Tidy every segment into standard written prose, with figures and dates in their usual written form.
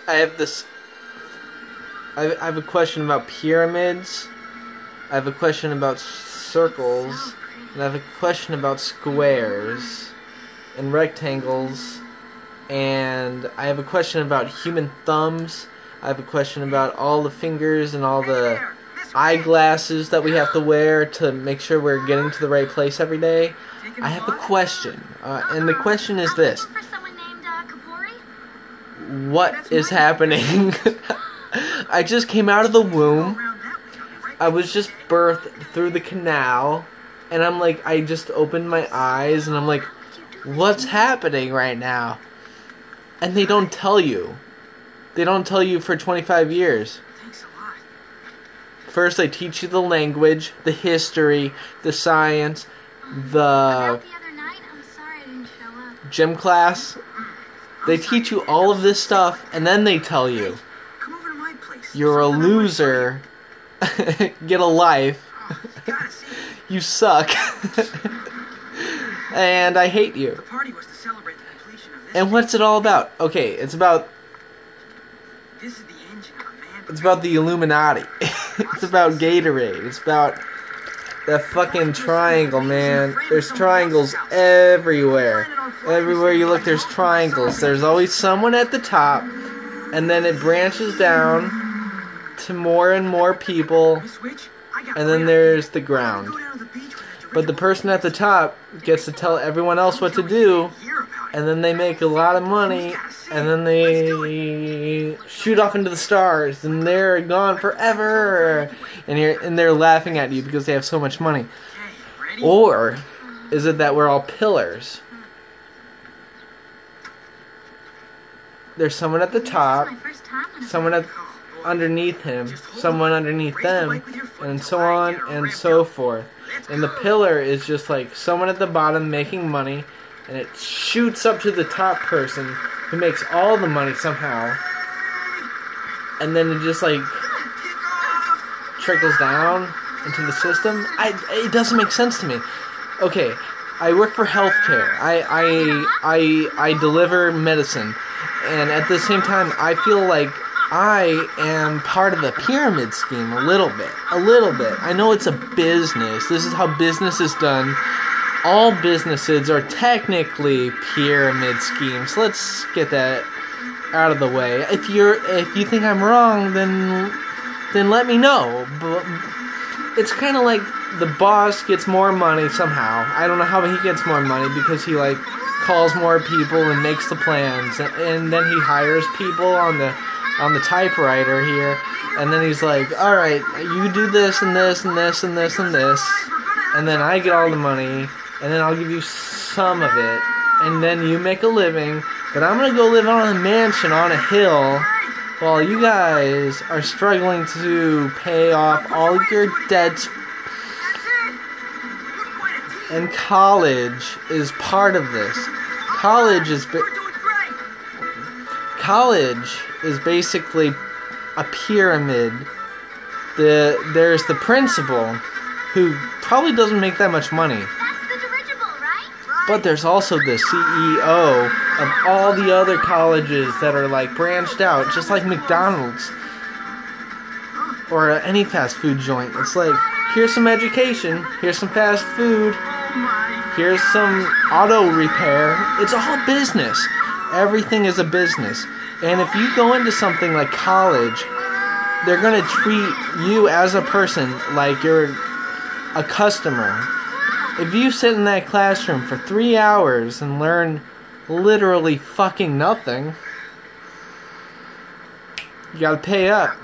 I have this. I have a question about pyramids. I have a question about circles. And I have a question about squares and rectangles. And I have a question about human thumbs. I have a question about all the fingers and all the eyeglasses that we have to wear to make sure we're getting to the right place every day. I have a question. And the question is this. What is happening? I just came out of the womb. I was just birthed through the canal. And I'm like, I just opened my eyes and I'm like, what's happening right now? And they don't tell you. They don't tell you for 25 years. First they teach you the language, the history, the science, the gym class. They teach you all of this stuff, and then they tell you, you're a loser, get a life, you suck, and I hate you. And what's it all about? Okay, it's about the Illuminati. It's about Gatorade. It's about that fucking triangle, man. There's triangles everywhere. Everywhere you look, there's triangles. There's always someone at the top, and then it branches down to more and more people, and then there's the ground. But the person at the top gets to tell everyone else what to do, and then they make a lot of money, and then they shoot off into the stars, and they're gone forever, and they're laughing at you because they have so much money. Or is it that we're all pillars? There's someone at the top, someone underneath him, someone underneath them, and so on and so forth. And the pillar is just like someone at the bottom making money, and it shoots up to the top person who makes all the money somehow, and then it just like trickles down into the system. It doesn't make sense to me. Okay, I work for healthcare. I deliver medicine, and at the same time, I feel like I am part of the pyramid scheme a little bit. I know it's a business. This is how business is done. All businesses are technically pyramid schemes. Let's get that out of the way. If you think I'm wrong, then let me know. But it's kind of like the boss gets more money somehow. I don't know how he gets more money, because he like calls more people and makes the plans, and then he hires people on the typewriter here, and then he's like, all right, you do this and this and this and this and this, and then I get all the money, and then I'll give you some of it, and then you make a living, but I'm gonna go live on a mansion on a hill while you guys are struggling to pay off all your debts. And college is part of this. College is basically a pyramid. There's the principal, who probably doesn't make that much money. But there's also the CEO of all the other colleges that are like branched out, just like McDonald's or any fast food joint. It's like, here's some education, here's some fast food, here's some auto repair. It's all business. Everything is a business. And if you go into something like college, they're going to treat you as a person like you're a customer. If you sit in that classroom for 3 hours and learn literally fucking nothing, you gotta pay up.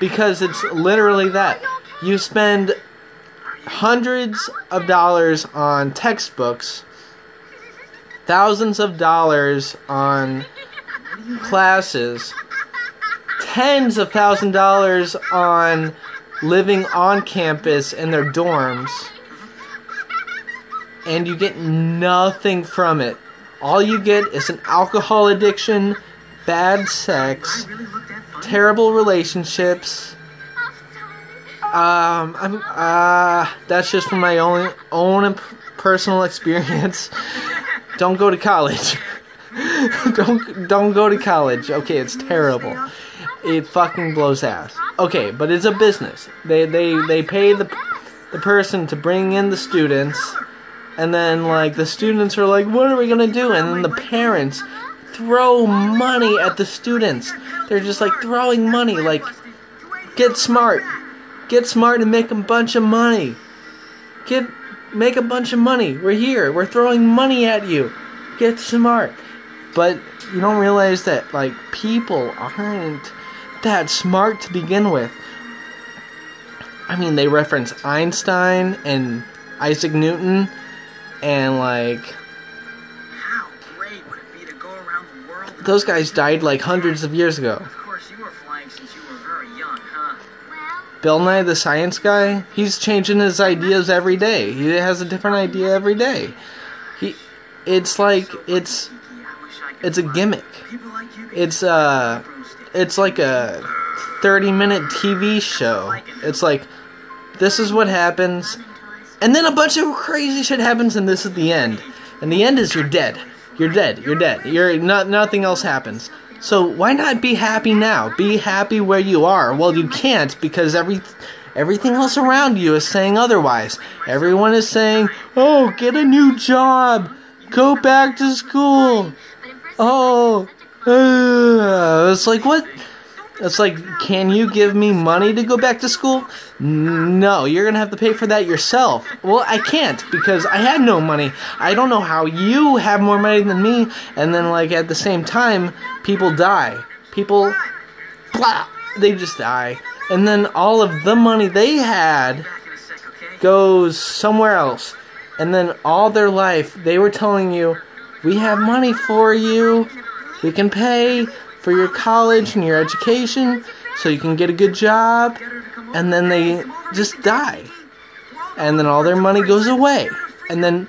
Because it's literally that. You spend hundreds of dollars on textbooks, thousands of dollars on classes, tens of thousands of dollars on living on campus in their dorms, and you get nothing from it. All you get is an alcohol addiction, bad sex, terrible relationships. That's just from my own personal experience. Don't go to college. Don't go to college. Okay, it's terrible. It fucking blows ass. Okay, but it's a business. They pay the person to bring in the students, and then like the students are like, what are we gonna do? And then the parents throw money at the students. They're just like throwing money, like, get smart and make a bunch of money. Make a bunch of money. We're here. We're throwing money at you. Get smart. But you don't realize that, like, people aren't that smart to begin with. I mean, they reference Einstein and Isaac Newton and, like, how great would it be to go around the world? Those guys died, like, hundreds of years ago. Of course, you were flying since you were very young, huh? Bill Nye the Science Guy, he's changing his ideas every day. He has a different idea every day. It's like, it's a gimmick. It's like a 30-minute TV show. It's like, this is what happens, and then a bunch of crazy shit happens, and this is the end. And the end is you're dead. You're dead. You're dead. Nothing else happens. So why not be happy now? Be happy where you are. Well, you can't, because everything else around you is saying otherwise. Everyone is saying, oh, get a new job. Go back to school. Oh, it's like, what? It's like, can you give me money to go back to school? No, you're going to have to pay for that yourself. Well, I can't, because I have no money. I don't know how you have more money than me. And then, like, at the same time, people die. People, blah, they just die. And then all of the money they had goes somewhere else. And then all their life, they were telling you, we have money for you. We can pay for your college and your education so you can get a good job. And then they just die. And then all their money goes away. And then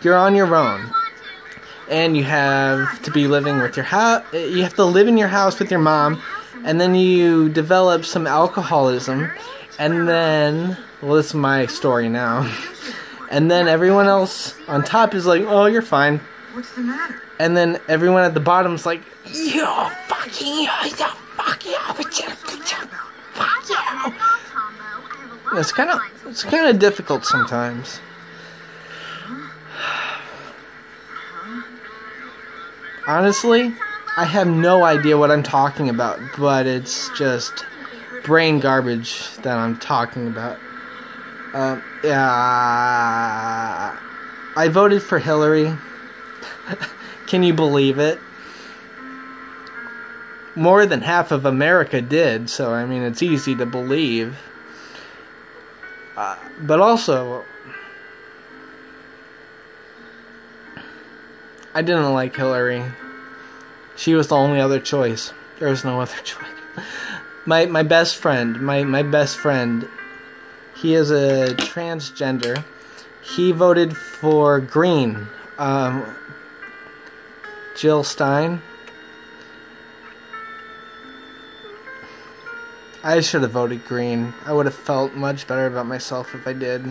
you're on your own. And you have to be living with your house. You have to live in your house with your mom. And then you develop some alcoholism. And then, well, this is my story now. And then everyone else on top is like, oh, you're fine. What's the matter? And then everyone at the bottom is like, you fucking, fuck you. It's kind of difficult sometimes. Honestly, I have no idea what I'm talking about, but it's just brain garbage that I'm talking about. Yeah, I voted for Hillary. Can you believe it? More than half of America did, so I mean, it's easy to believe. But also, I didn't like Hillary. She was the only other choice. There was no other choice. My best friend, my best friend, he is a transgender. He voted for Green. Jill Stein. I should have voted Green. I would have felt much better about myself if I did.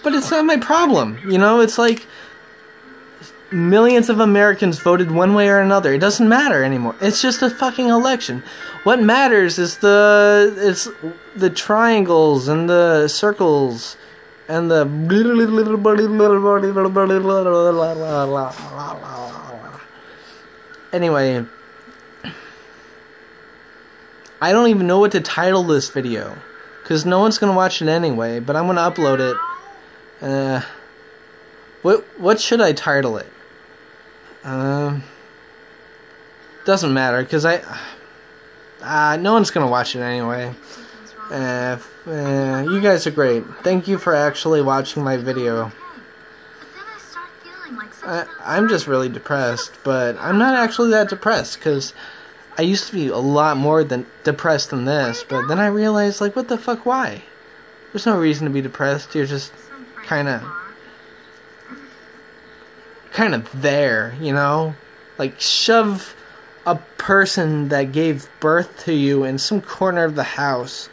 But it's not my problem. You know, it's like millions of Americans voted one way or another. It doesn't matter anymore. It's just a fucking election. What matters is the triangles and the circles and the anyway, I don't even know what to title this video, because no one's gonna watch it anyway, but I'm gonna upload it. What should I title it? Doesn't matter, because no one's gonna watch it anyway. You guys are great. Thank you for actually watching my video. I'm just really depressed, but I'm not actually that depressed, because I used to be a lot more depressed than this, but then I realized, like, what the fuck, why? There's no reason to be depressed. You're just kind of there, you know? Like, shove a person that gave birth to you in some corner of the house.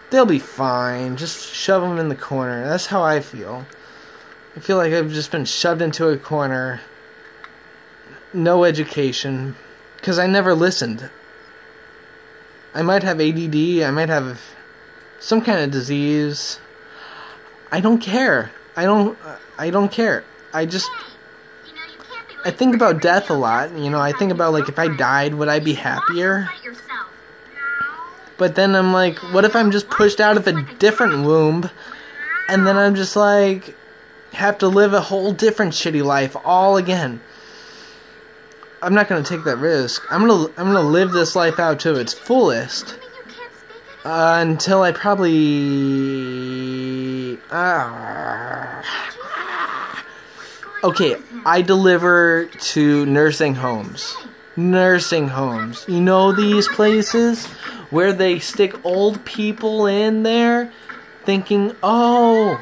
They'll be fine. Just shove them in the corner. That's how I feel. I feel like I've just been shoved into a corner. No education. Because I never listened. I might have ADD. I might have some kind of disease. I don't care. I don't care. I think about death a lot. You know, I think about, like, if I died, would I be happier? But then I'm like, what if I'm just pushed out of a different womb, and then I'm just like, have to live a whole different shitty life all again? I'm not gonna take that risk. I'm gonna live this life out to its fullest until I probably. Okay, I deliver to nursing homes. Nursing homes. You know these places where they stick old people in there, thinking, oh,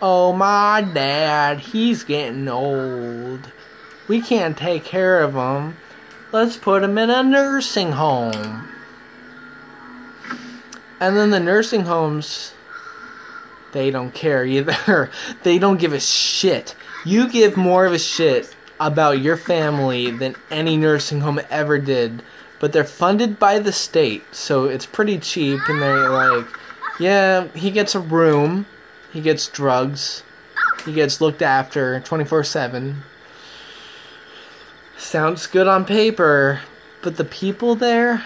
my dad, he's getting old. We can't take care of him. Let's put him in a nursing home. And then the nursing homes, they don't care either. They don't give a shit. You give more of a shit about your family than any nursing home ever did. But they're funded by the state, so it's pretty cheap. And they're like, yeah, he gets a room. He gets drugs. He gets looked after 24/7. Sounds good on paper, but the people there,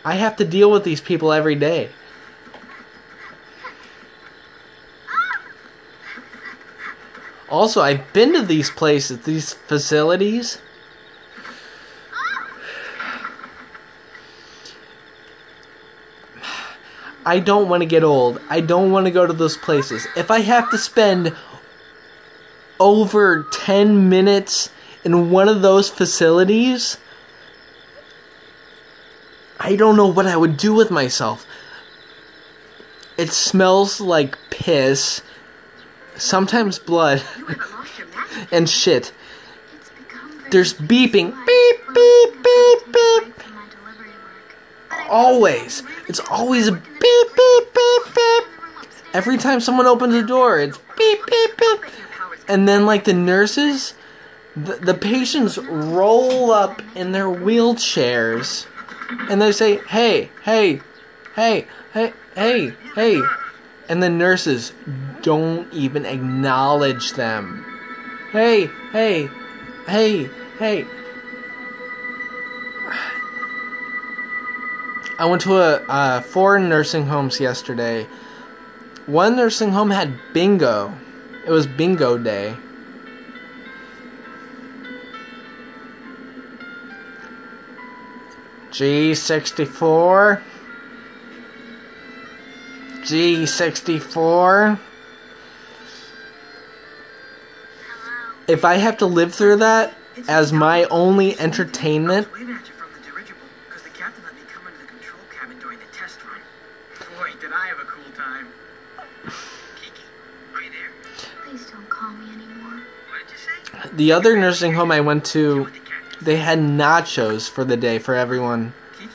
I have to deal with these people every day. Also, I've been to these places, these facilities. I don't want to get old. I don't want to go to those places. If I have to spend over 10 minutes in one of those facilities, I don't know what I would do with myself. It smells like piss, sometimes blood, and shit. There's beeping. Beep, beep, beep, beep. Always. It's always a beep, beep, beep, beep. Every time someone opens a door, it's beep, beep, beep. And then, like, the nurses, the patients roll up in their wheelchairs, and they say, hey, hey, hey, hey, hey, hey. And the nurses don't even acknowledge them. Hey, hey, hey, hey. I went to 4 nursing homes yesterday. One nursing home had bingo. It was bingo day. G64. G64. If I have to live through that as my only entertainment, Waving at you from the dirigible because the captain let me come into the control cabin during the test run. Boy, did I have a cool time. Kiki, are you there? Please don't call me anymore. What did you say? the other nursing home I went to, they had nachos for the day for everyone. Kiki?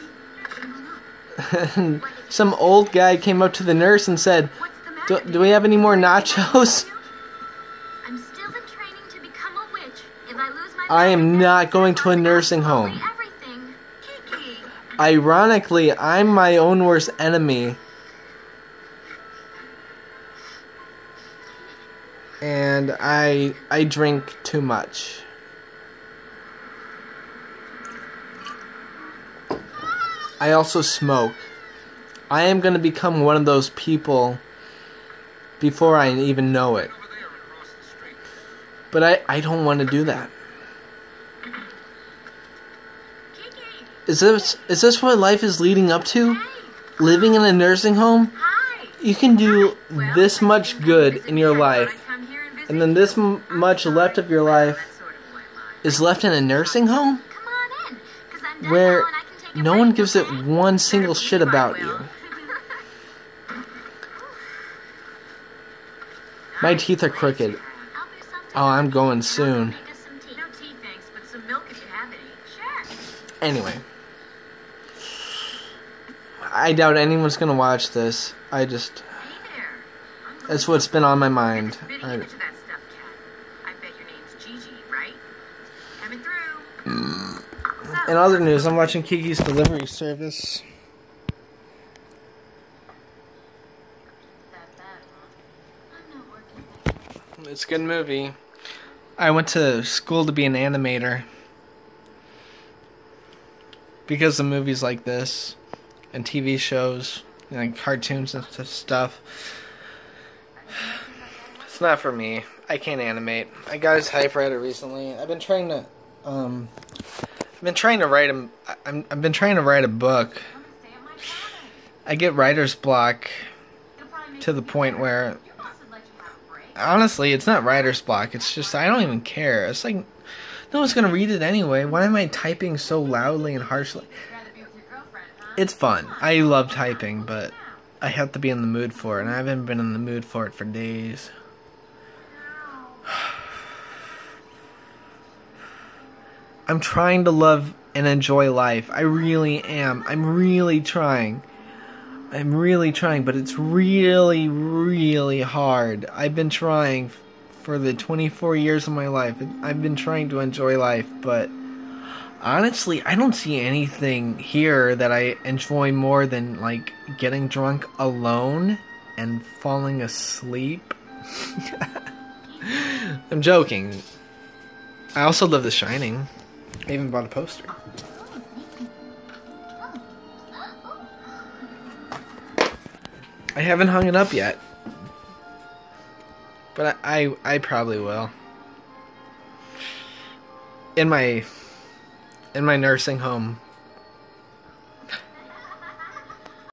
And some old guy came up to the nurse and said, What's the matter? do we have any more nachos? I'm still in training to become a witch. If I lose my I am memory, not going to a nursing home. everything. Kiki! Ironically, I'm my own worst enemy. And I drink too much. I also smoke. I am going to become one of those people before I even know it. But I don't want to do that. Is this what life is leading up to? Living in a nursing home? Hi. You can do this much good in your life, and then this much left of your life is left in a nursing home Come on in, 'cause I'm done where now and I can take a no break, one gives it okay? one single shit about you. My teeth are crooked. I'll do something. Oh, I'm going soon. Make us some tea. No tea, thanks, but some milk if you have any. Sure. Anyway. I doubt anyone's gonna watch this. I just... Hey That's what's been on my mind. Big image of that stuff, Cat. I bet your name's Gigi, right? Coming through. In other news, I'm watching Kiki's Delivery Service. That bad, huh? I'm not working. It's a good movie. I went to school to be an animator. Because of movies like this, and TV shows, and like cartoons and stuff. It's not for me. I can't animate. I got a typewriter recently. I've been trying to write a book. I get writer's block to the point where, honestly, it's not writer's block. It's just I don't even care. It's like no one's gonna read it anyway. Why am I typing so loudly and harshly? It's fun. I love typing, but I have to be in the mood for it, and I haven't been in the mood for it for days. I'm trying to love and enjoy life. I really am. I'm really trying, but it's really, really hard. I've been trying for the 24 years of my life. I've been trying to enjoy life, but honestly, I don't see anything here that I enjoy more than, like, getting drunk alone and falling asleep. I'm joking. I also love The Shining. I even bought a poster. I haven't hung it up yet. But I probably will. In my nursing home